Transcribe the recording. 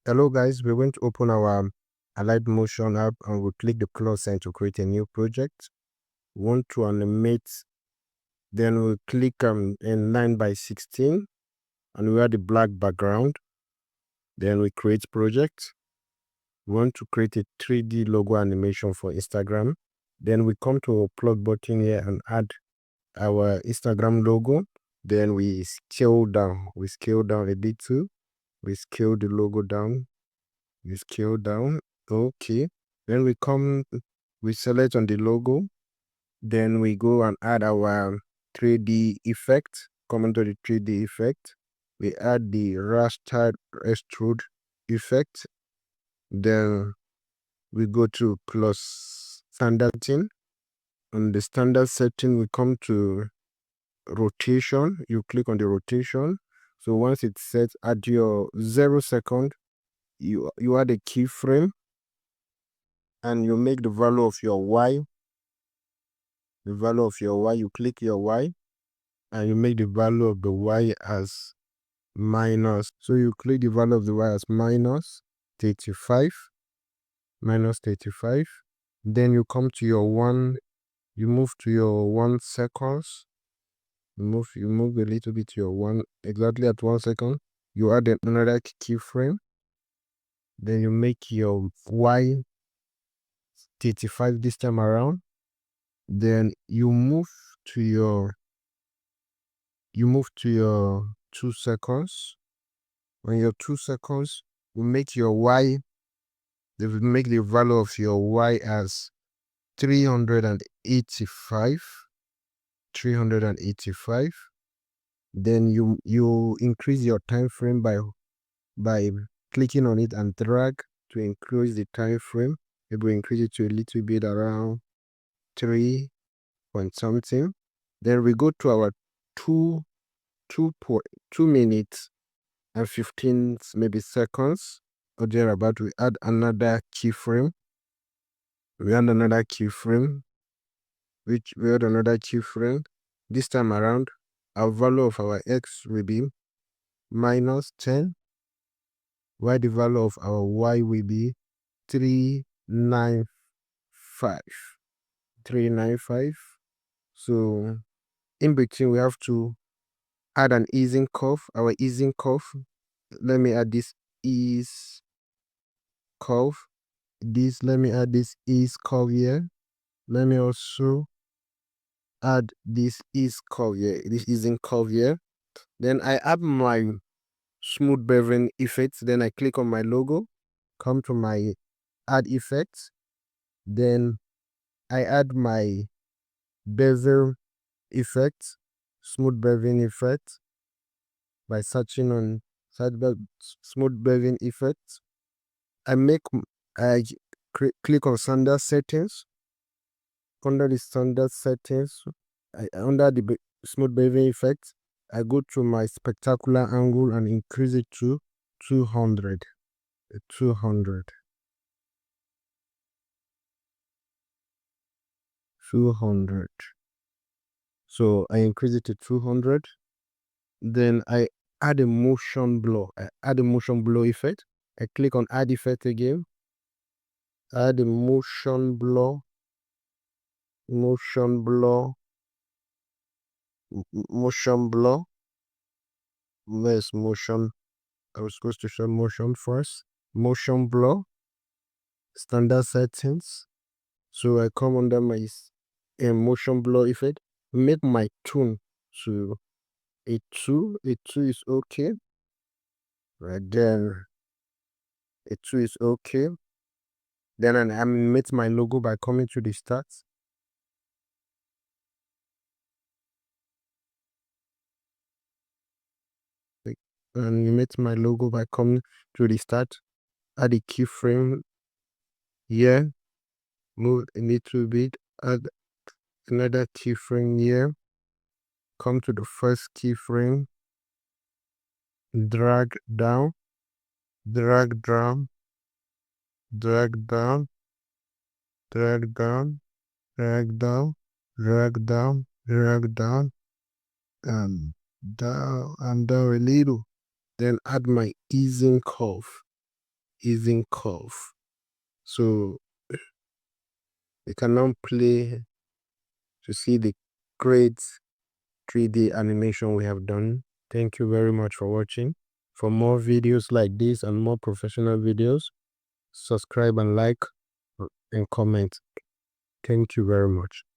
Hello guys, we're going to open our Alight Motion app and we'll click the plus sign to create a new project. We want to animate, then we'll click in 9:16 and we add the black background. Then we create project. We want to create a 3D logo animation for Instagram. Then we come to a plug button here and add our Instagram logo. Then we scale down. We scale down a bit too. We scale the logo down. We scale down. Okay. Then we select on the logo. Then we go and add our 3D effect. Come into the 3D effect. We add the raster extrude effect. Then we go to plus standard setting. On the standard setting, we come to rotation. You click on the rotation. So once it's set at your 0 second, you add a keyframe and you make the value of your y. The value of your y, you click your y and you make the value of the y as minus. So you click the value of the y as minus 35. Minus 35. Then you come to your 1, you move to your 1 seconds. You move a little bit to your 1, exactly at 1 second. You add another keyframe. Then you make your y 35 this time around. Then you move to your 2 seconds. On your 2 seconds, you make your y, they will make the value of your y as 385. 385. Then you increase your time frame by clicking on it and drag to increase the time frame. Maybe increase it to a little bit around 3 point something. Then we go to our 2 minutes and 15 maybe seconds or thereabout. We add another keyframe. This time around, our value of our x will be minus 10, while the value of our y will be 395. 395. So in between, we have to add an easing curve. Our easing curve, let me add this ease curve. Let me add this ease curve here. Let me also add this ease curve here, this easing curve here. Then I add my smooth beveling effects. Then I click on my logo, come to my add effects. Then I add my bevel effect, smooth beveling effect, by searching on smooth beveling effects. I click on standard settings. Under the standard settings, under the smooth beveling effect, I go to my spectacular angle and increase it to 200. 200. So I increase it to 200. Then I add a motion blur. I add a motion blur effect. I click on add effect again. Add a motion blur. Motion blur. Where's motion? I was supposed to show motion first. Motion blur. Standard settings. So I come under my motion blur effect. Make my tone to a 2. A 2 is okay. Right there. A 2 is okay. Then I animate my logo by coming to the start. Animate my logo by coming to the start. Add a keyframe here. Move a little bit. Add another keyframe here. Come to the first keyframe. Drag down. Drag down. Drag down. Drag down. Drag down. Drag down. Drag down. And down and down a little. Then add my easing curve. even curve. So we can now play to see the great 3D animation we have done. Thank you very much for watching. For more videos like this and more professional videos, subscribe and like and comment. Thank you very much.